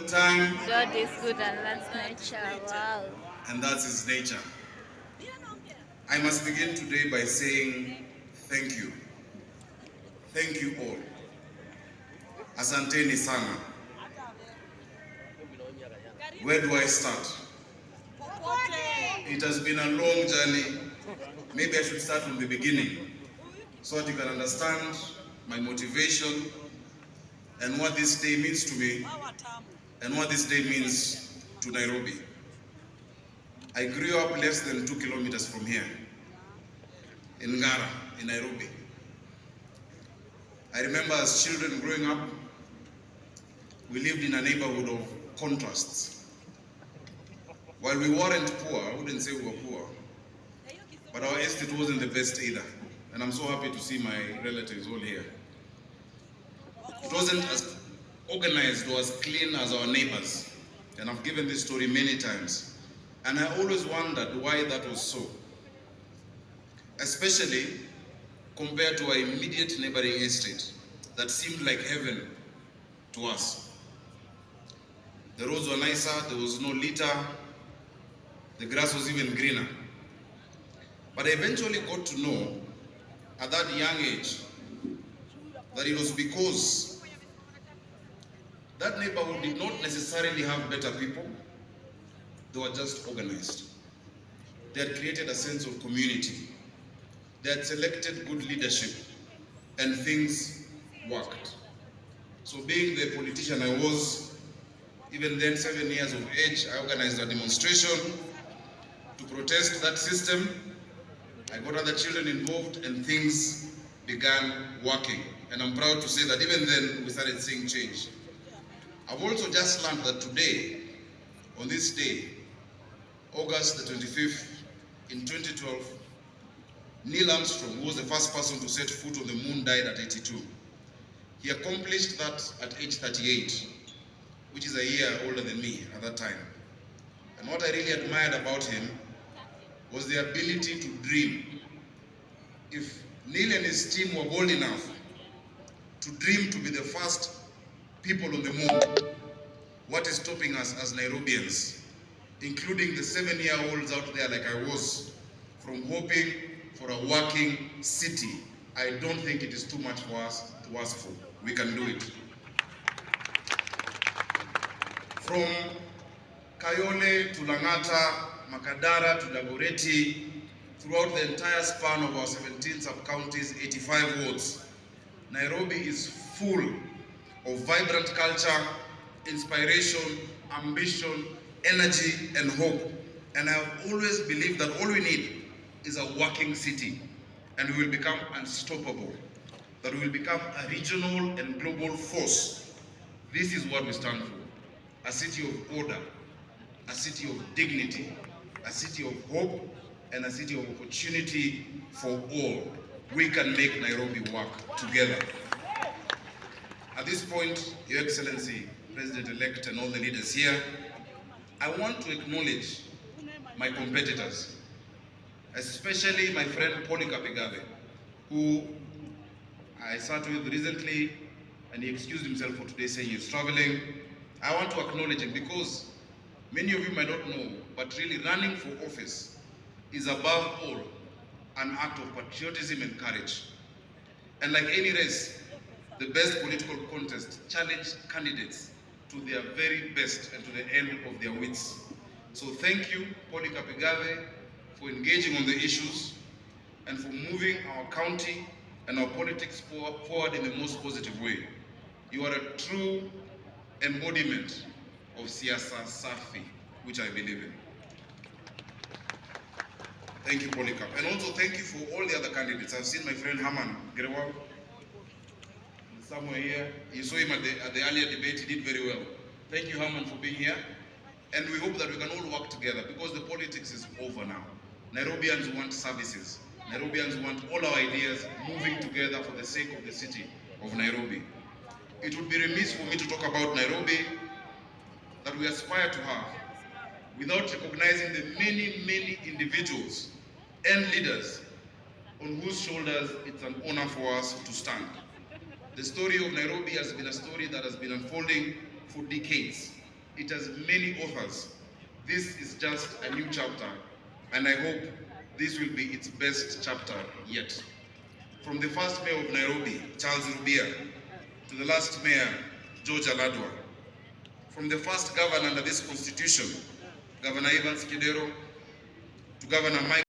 time. God is good and that's nature. Wow. And that's his nature. I must begin today by saying thank you. Thank you all. Asanteni sana. Where do I start? It has been a long journey. Maybe I should start from the beginning so that you can understand my motivation and what this day means to me and what this day means to Nairobi. I grew up less than 2 kilometers from here, in Ngara, in Nairobi. I remember as children growing up, we lived in a neighborhood of contrasts. While we weren't poor, I wouldn't say we were poor, but our estate wasn't the best either. And I'm so happy to see my relatives all here. It wasn't as organized or as clean as our neighbors. And I've given this story many times. And I always wondered why that was so. Especially compared to our immediate neighboring estate that seemed like heaven to us. The roads were nicer, there was no litter, the grass was even greener. But I eventually got to know at that young age that it was because that neighborhood did not necessarily have better people, they were just organized. They had created a sense of community. They had selected good leadership and things worked. So being the politician I was, even then 7 years of age, I organized a demonstration to protest that system. I got other children involved and things began working. And I'm proud to say that even then we started seeing change. I've also just learned that today, on this day, August the 25th, in 2012, Neil Armstrong, who was the first person to set foot on the moon, died at 82. He accomplished that at age 38, which is a year older than me at that time. And what I really admired about him was the ability to dream. If Neil and his team were bold enough to dream to be the first people on the moon, what is stopping us as Nairobians, including the 7-year-olds out there like I was, from hoping for a working city? I don't think it is too much for us to ask for. We can do it. From Kayole to Langata, Makadara to Dagoretti, throughout the entire span of our 17 sub-counties, 85 wards, Nairobi is full of vibrant culture, inspiration, ambition, energy, and hope. And I've always believed that all we need is a working city, and we will become unstoppable, that we will become a regional and global force. This is what we stand for. A city of order, a city of dignity, a city of hope, and a city of opportunity for all. We can make Nairobi work together. At this point, Your Excellency, President-elect, and all the leaders here, I want to acknowledge my competitors, especially my friend Polika Pegave, who I sat with recently, and he excused himself for today saying he's traveling. I want to acknowledge him because many of you might not know, but really running for office is above all an act of patriotism and courage. And like any race, the best political contest challenge candidates to their very best and to the end of their wits. So thank you, Polika Pegave, for engaging on the issues and for moving our county and our politics forward in the most positive way. You are a true embodiment of Siasa Safi, which I believe in. Thank you, Polycarp. And also thank you for all the other candidates. I've seen my friend Haman Grewal somewhere here. You saw him at the earlier debate. He did very well. Thank you, Haman, for being here. And we hope that we can all work together because the politics is over now. Nairobians want services. Nairobians want all our ideas moving together for the sake of the city of Nairobi. It would be remiss for me to talk about Nairobi that we aspire to have without recognizing the many, many individuals and leaders on whose shoulders it's an honor for us to stand. The story of Nairobi has been a story that has been unfolding for decades. it has many authors. This is just a new chapter, and I hope this will be its best chapter yet. From the first mayor of Nairobi, Charles Rubia, to the last mayor, George Aladwa. From the first governor under this constitution, Governor Evans Kidero, to Governor Mike